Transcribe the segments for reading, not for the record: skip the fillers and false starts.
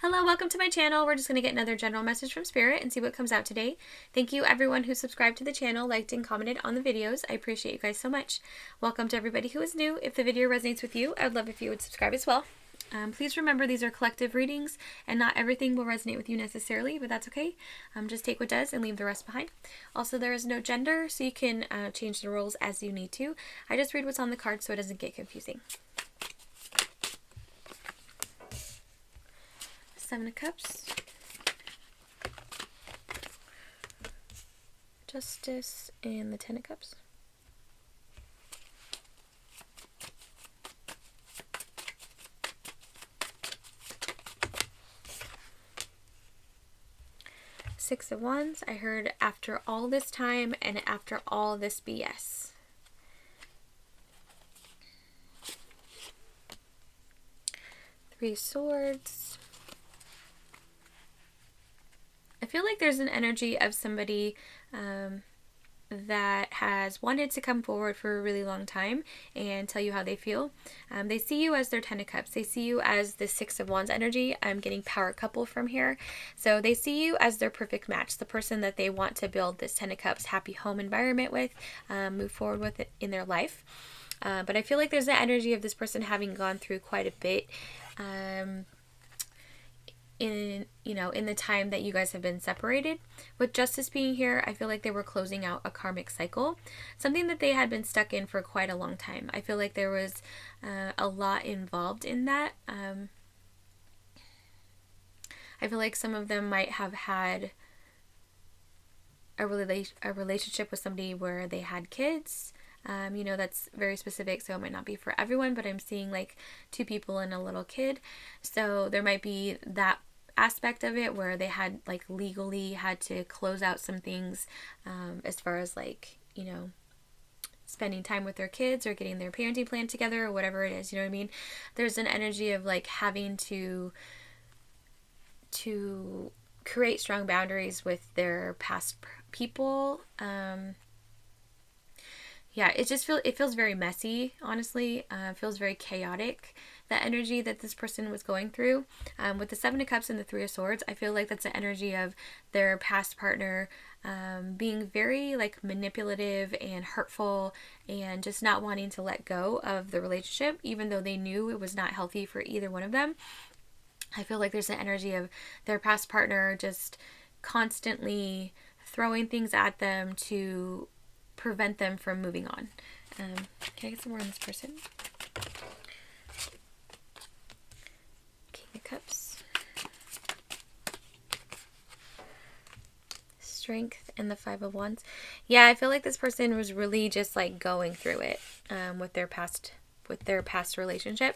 Hello, welcome to my channel. We're just going to get another general message from Spirit and see what comes out today. Thank you everyone who subscribed to the channel, liked and commented on the videos. I appreciate you guys so much. Welcome to everybody who is new. If the video resonates with you, I'd love if you would subscribe as well. Please remember these are collective readings and not everything will resonate with you necessarily, but that's okay. Just take what does and leave the rest behind. Also, there is no gender, so you can change the roles as you need to. I just read what's on the card so it doesn't get confusing. Seven of Cups, Justice, and the Ten of Cups. Six of Wands. I heard after all this time and after all this BS. Three of Swords. I feel like there's an energy of somebody that has wanted to come forward for a really long time and tell you how they feel. They see you as their Ten of Cups. They see you as the Six of Wands energy. I'm getting power couple from here. So they see you as their perfect match, the person that they want to build this Ten of Cups happy home environment with, move forward with it in their life. But I feel like there's the energy of this person having gone through quite a bit in the time that you guys have been separated. With Justice being here, I feel like they were closing out a karmic cycle, something that they had been stuck in for quite a long time. I feel like there was a lot involved in that. I feel like some of them might have had a relationship with somebody where they had kids. That's very specific, so it might not be for everyone, but I'm seeing like two people and a little kid. So there might be that aspect of it where they had like legally had to close out some things as far as like, spending time with their kids or getting their parenting plan together or whatever it is, you know what I mean? There's an energy of like having to create strong boundaries with their past people. Yeah, it feels very messy, honestly. It feels very chaotic, the energy that this person was going through. With the Seven of Cups and the Three of Swords, I feel like that's the energy of their past partner being very like manipulative and hurtful and just not wanting to let go of the relationship, even though they knew it was not healthy for either one of them. I feel like there's an energy of their past partner just constantly throwing things at them to prevent them from moving on. Can I get some more on this person? King of Cups, Strength, and the Five of Wands. Yeah, I feel like this person was really just like going through it with their past relationship.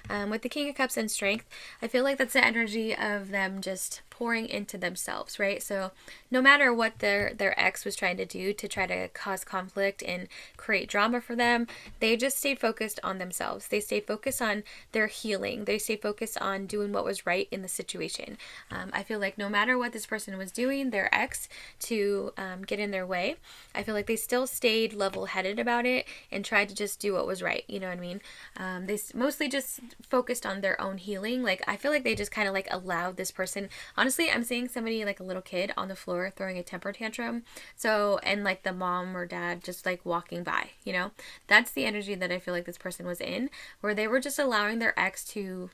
With the King of Cups and Strength, I feel like that's the energy of them just pouring into themselves, right? So no matter what their ex was trying to do to try to cause conflict and create drama for them, they just stayed focused on themselves. They stayed focused on their healing. They stayed focused on doing what was right in the situation. I feel like no matter what this person was doing, their ex, to get in their way, I feel like they still stayed level-headed about it and tried to just do what was right. You know what I mean? They mostly just focused on their own healing. Like, I feel like they just kind of like allowed this person, honestly, I'm seeing somebody like a little kid on the floor throwing a temper tantrum. So, and like the mom or dad just like walking by, that's the energy that I feel like this person was in, where they were just allowing their ex to,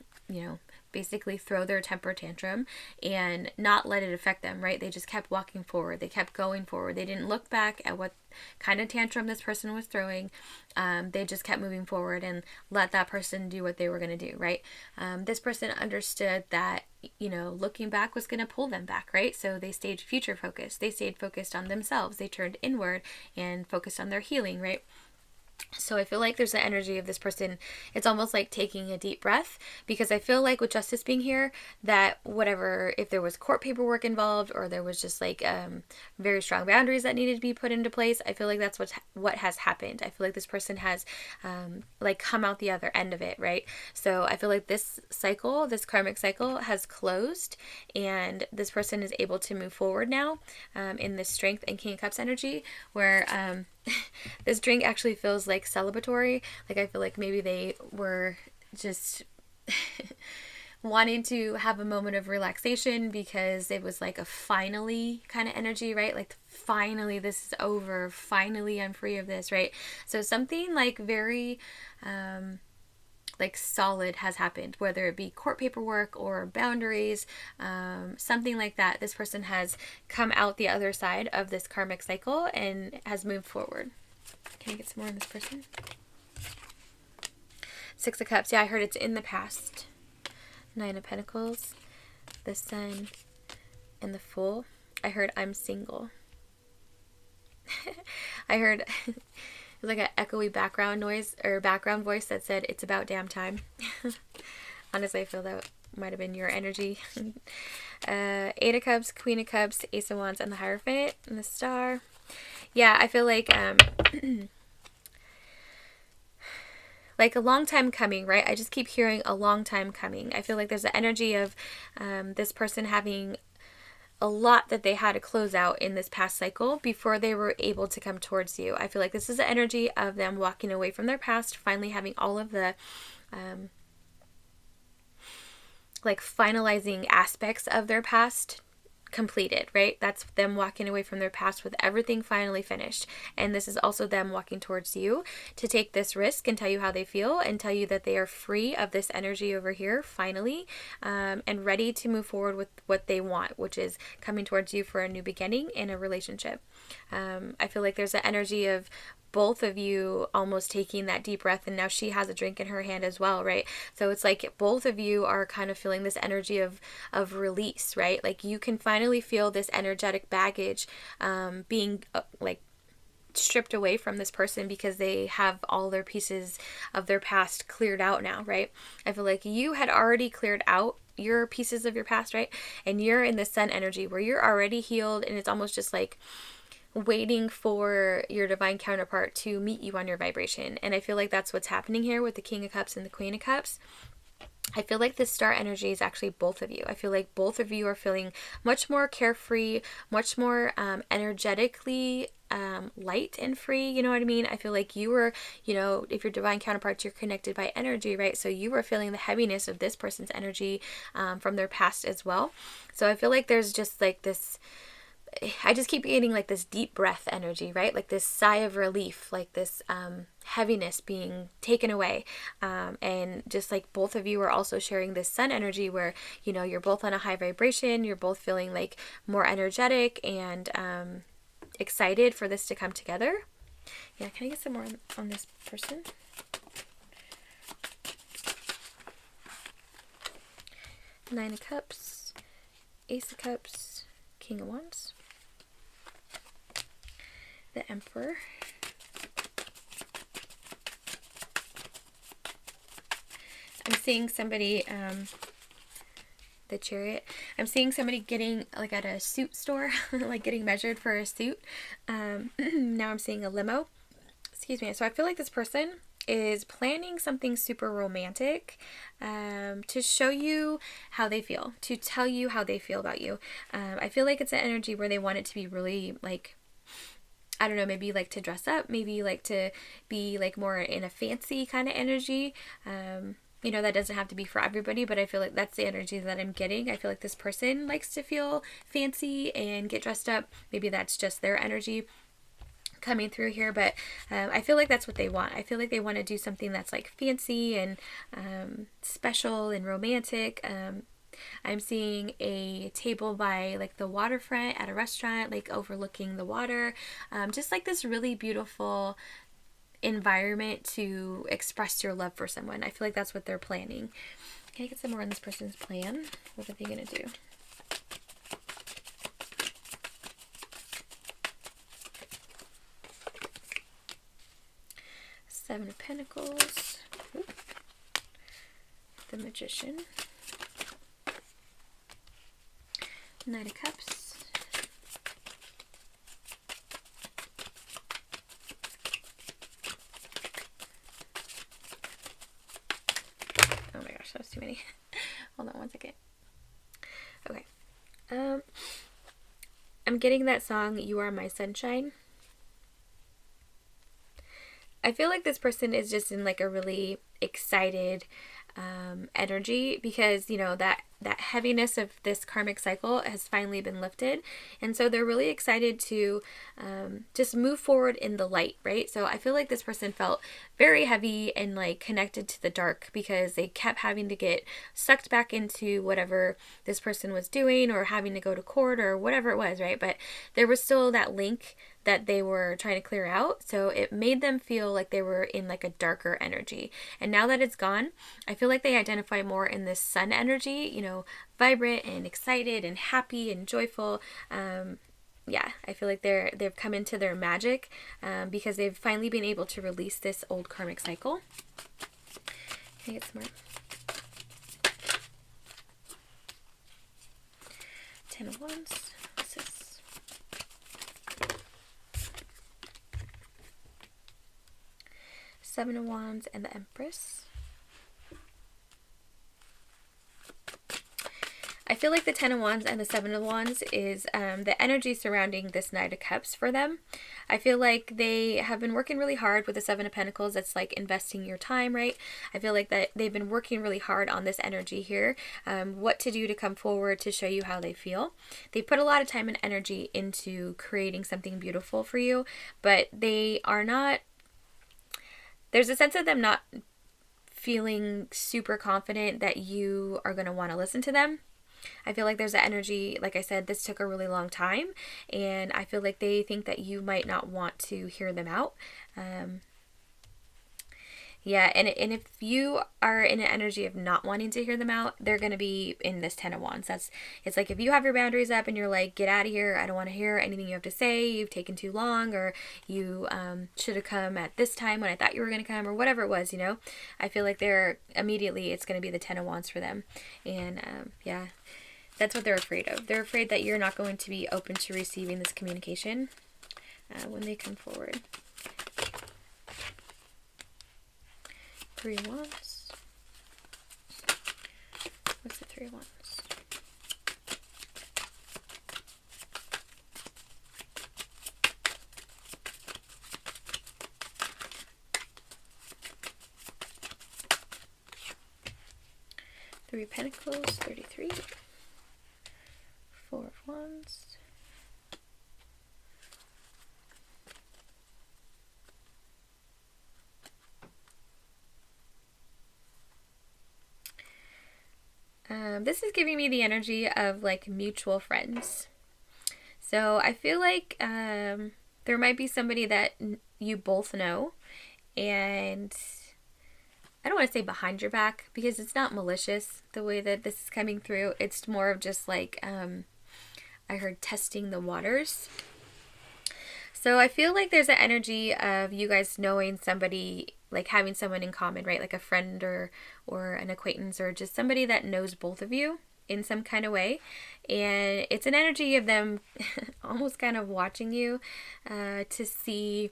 basically throw their temper tantrum and not let it affect them, right? They just kept walking forward. They kept going forward. They didn't look back at what kind of tantrum this person was throwing. They just kept moving forward and let that person do what they were going to do, right? This person understood that, looking back was going to pull them back, right? So they stayed future focused. They stayed focused on themselves. They turned inward and focused on their healing, right? So I feel like there's the energy of this person. It's almost like taking a deep breath, because I feel like with Justice being here, that whatever, if there was court paperwork involved or there was just like very strong boundaries that needed to be put into place, I feel like that's what has happened. I feel like this person has like come out the other end of it, right? So I feel like this cycle, this karmic cycle, has closed, and this person is able to move forward now in this Strength and King of Cups energy, where this drink actually feels like celebratory. Like, I feel like maybe they were just wanting to have a moment of relaxation because it was like a finally kind of energy, right? Like finally this is over, finally I'm free of this, right? So something like very like solid has happened, whether it be court paperwork or boundaries, something like that. This person has come out the other side of this karmic cycle and has moved forward. Can I get some more on this person? Six of Cups. Yeah, I heard it's in the past. Nine of Pentacles, the Sun, and the Fool. I heard I'm single. I heard it was like an echoey background noise or background voice that said it's about damn time. Honestly, I feel that might have been your energy. Eight of Cups, Queen of Cups, Ace of Wands, and the Hierophant, and the Star. Yeah, I feel like like a long time coming, right? I just keep hearing a long time coming. I feel like there's the energy of this person having a lot that they had to close out in this past cycle before they were able to come towards you. I feel like this is the energy of them walking away from their past, finally having all of the like finalizing aspects of their past completed, right? That's them walking away from their past with everything finally finished. And this is also them walking towards you to take this risk and tell you how they feel and tell you that they are free of this energy over here finally, and ready to move forward with what they want, which is coming towards you for a new beginning in a relationship. I feel like there's an energy of both of you almost taking that deep breath, and now she has a drink in her hand as well, right? So it's like both of you are kind of feeling this energy of release, right? Like you can finally feel this energetic baggage being like stripped away from this person because they have all their pieces of their past cleared out now, right? I feel like you had already cleared out your pieces of your past, right? And you're in the Sun energy where you're already healed, and it's almost just like waiting for your divine counterpart to meet you on your vibration. And I feel like that's what's happening here with the King of Cups and the Queen of Cups. I feel like this Star energy is actually both of you. I feel like both of you are feeling much more carefree, much more energetically light and free. You know what I mean? I feel like you were, you know, if you're divine counterparts, you're connected by energy, right? So you were feeling the heaviness of this person's energy from their past as well. So I feel like there's just like this, I just keep getting like this deep breath energy, right? Like this sigh of relief, like this heaviness being taken away. And just like both of you are also sharing this Sun energy where, you know, you're both on a high vibration. You're both feeling like more energetic and excited for this to come together. Yeah, can I get some more on this person? Nine of Cups, Ace of Cups, King of Wands, the Emperor, I'm seeing somebody, the Chariot, I'm seeing somebody getting like at a suit store, like getting measured for a suit. Now I'm seeing a limo, excuse me. So I feel like this person is planning something super romantic to show you how they feel, to tell you how they feel about you. I feel like it's an energy where they want it to be really like, I don't know, maybe like to dress up, maybe like to be like more in a fancy kind of energy. You know, that doesn't have to be for everybody, but I feel like that's the energy that I'm getting. I feel like this person likes to feel fancy and get dressed up. Maybe that's just their energy coming through here, but I feel like that's what they want. I feel like they want to do something that's like fancy and special and romantic. I'm seeing a table by like the waterfront at a restaurant, like overlooking the water. Just like this really beautiful environment to express your love for someone. I feel like that's what they're planning. Can I get some more on this person's plan? What are they going to do? Seven of Pentacles. Ooh. The Magician. Knight of Cups. Oh my gosh, that was too many. Hold on one second. Okay. I'm getting that song, You Are My Sunshine. I feel like this person is just in like a really excited energy, because that heaviness of this karmic cycle has finally been lifted, and so they're really excited to just move forward in the light, right? So I feel like this person felt very heavy and like connected to the dark, because they kept having to get sucked back into whatever this person was doing, or having to go to court or whatever it was, right? But there was still that link that they were trying to clear out. So it made them feel like they were in like a darker energy. And now that it's gone, I feel like they identify more in this sun energy, vibrant and excited and happy and joyful. Yeah, I feel like they've come into their magic, because they've finally been able to release this old karmic cycle. Can I get some more? 10 of Wands. This is 7 of Wands and the Empress. I feel like the 10 of Wands and the 7 of Wands is the energy surrounding this Knight of Cups for them. I feel like they have been working really hard with the 7 of Pentacles. That's like investing your time, right? I feel like that they've been working really hard on this energy here, what to do to come forward to show you how they feel. They put a lot of time and energy into creating something beautiful for you, but they are not... There's a sense of them not feeling super confident that you are going to want to listen to them. I feel like there's an energy, like I said, this took a really long time, and I feel like they think that you might not want to hear them out. Yeah, and if you are in an energy of not wanting to hear them out, they're going to be in this 10 of Wands. It's like if you have your boundaries up and you're like, get out of here, I don't want to hear anything you have to say, you've taken too long, or you should have come at this time when I thought you were going to come, or whatever it was, I feel like it's going to be the 10 of Wands for them. And yeah, that's what they're afraid of. They're afraid that you're not going to be open to receiving this communication when they come forward. 3 of Wands. What's the 3 of Wands? Three of Pentacles, 33. 4 of Wands. This is giving me the energy of like mutual friends. So I feel like there might be somebody that you both know, and I don't want to say behind your back, because it's not malicious the way that this is coming through. It's more of just like, I heard testing the waters. So I feel like there's an energy of you guys knowing somebody, like having someone in common, right? Like a friend or an acquaintance, or just somebody that knows both of you in some kind of way. And it's an energy of them almost kind of watching you to see,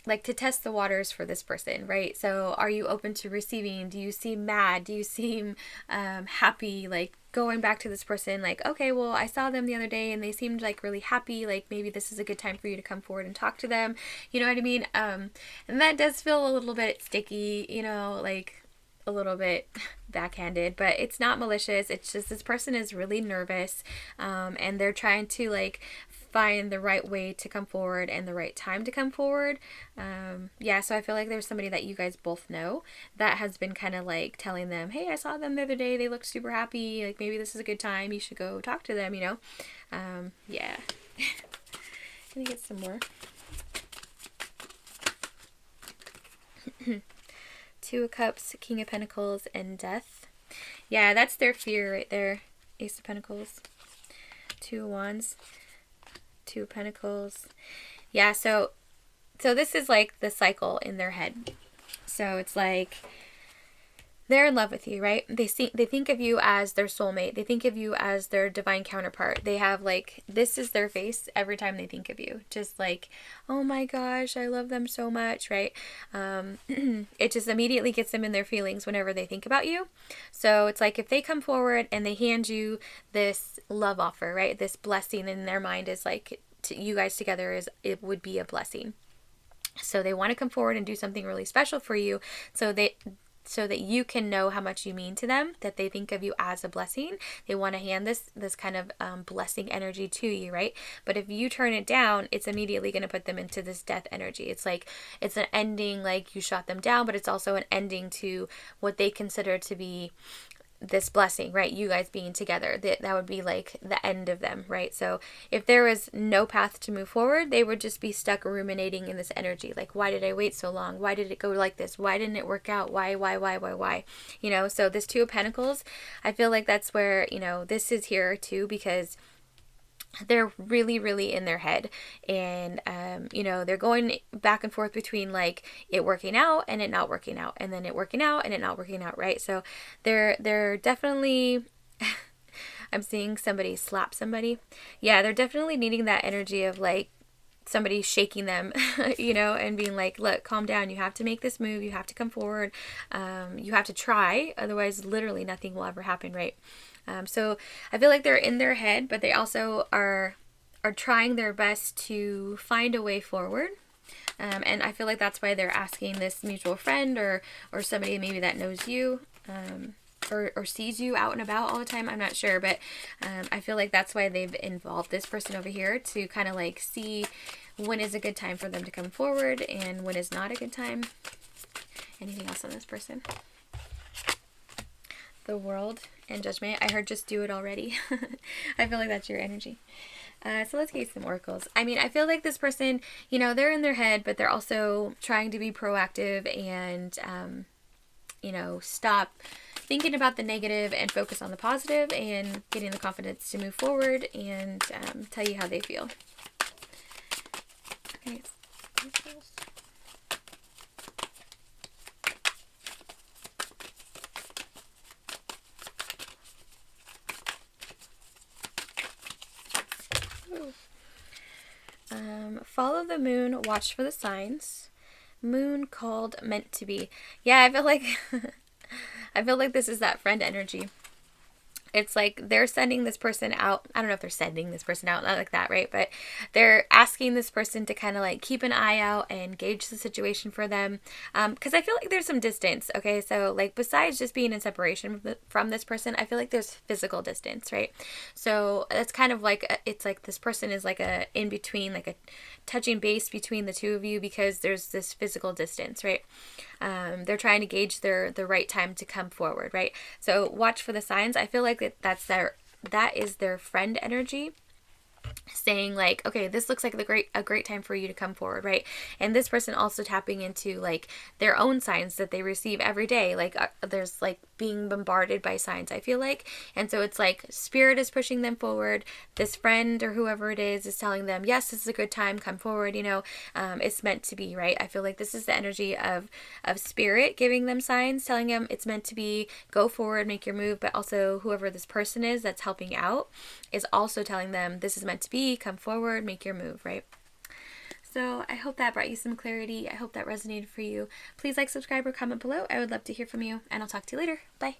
like to test the waters for this person, right? So are you open to receiving? Do you seem mad? Do you seem happy? Like going back to this person, like, okay, well, I saw them the other day and they seemed like really happy. Like maybe this is a good time for you to come forward and talk to them. You know what I mean? And that does feel a little bit sticky, like a little bit backhanded, but it's not malicious. It's just this person is really nervous, and they're trying to like find the right way to come forward and the right time to come forward. Yeah, so I feel like there's somebody that you guys both know that has been kind of like telling them, hey, I saw them the other day, they looked super happy, like maybe this is a good time, you should go talk to them, Yeah. Let me get some more. 2 of Cups, King of Pentacles, and Death. Yeah, that's their fear right there. Ace of Pentacles, 2 of Wands, 2 of Pentacles. Yeah, so this is like the cycle in their head. So it's like they're in love with you, right? They think of you as their soulmate. They think of you as their divine counterpart. They have like, this is their face every time they think of you. Just like, oh my gosh, I love them so much, right? It just immediately gets them in their feelings whenever they think about you. So it's like if they come forward and they hand you this love offer, right? This blessing in their mind is like, you guys together it would be a blessing. So they want to come forward and do something really special for you. So so that you can know how much you mean to them, that they think of you as a blessing. They want to hand this kind of blessing energy to you, right? But if you turn it down, it's immediately going to put them into this death energy. It's like, it's an ending, like you shot them down, but it's also an ending to what they consider to be this blessing, right? You guys being together, that would be like the end of them, right? So if there was no path to move forward, they would just be stuck ruminating in this energy. Like, why did I wait so long? Why did it go like this? Why didn't it work out? Why? You know, so this Two of Pentacles, I feel like that's where, you know, this is here too, because they're really, really in their head, and you know, they're going back and forth between like it working out and it not working out, and then it working out and it not working out, right? So they're definitely I'm seeing somebody slap somebody. Yeah, they're definitely needing that energy of like somebody shaking them, you know, and being like, look, calm down, you have to make this move, you have to come forward, you have to try, otherwise literally nothing will ever happen, right? So I feel like they're in their head, but they also are trying their best to find a way forward. And I feel like that's why they're asking this mutual friend or somebody maybe that knows you, or sees you out and about all the time. I'm not sure, but I feel like that's why they've involved this person over here, to kind of like see when is a good time for them to come forward and when is not a good time. Anything else on this person? The World and Judgment. I heard just do it already. I feel like that's your energy. So let's get some oracles. I mean, I feel like this person, you know, they're in their head, but they're also trying to be proactive and, you know, stop thinking about the negative and focus on the positive and getting the confidence to move forward and tell you how they feel. Okay. Follow the moon, watch for the signs. Moon called meant to be. Yeah, I feel like I feel like this is that friend energy. It's like they're sending this person out. I don't know if they're sending this person out, not like that, right? But they're asking this person to kind of like keep an eye out and gauge the situation for them. Because I feel like there's some distance, okay? So like besides just being in separation from this person, I feel like there's physical distance, right? So it's kind of like, it's like this person is like a in between, like a touching base between the two of you, because there's this physical distance, right? They're trying to gauge the right time to come forward, right? So watch for the signs. I feel like that is their friend energy, saying like, okay, this looks like a great time for you to come forward, right? And this person also tapping into like their own signs that they receive every day. Like there's like being bombarded by signs, I feel like. And so it's like spirit is pushing them forward. This friend or whoever it is telling them, yes, this is a good time, come forward, you know. It's meant to be, right? I feel like this is the energy of spirit giving them signs, telling them it's meant to be, go forward, make your move. But also whoever this person is that's helping out is also telling them this is meant to be, come forward, make your move, right? So I hope that brought you some clarity. I hope that resonated for you. Please like, subscribe, or comment below. I would love to hear from you, and I'll talk to you later. Bye.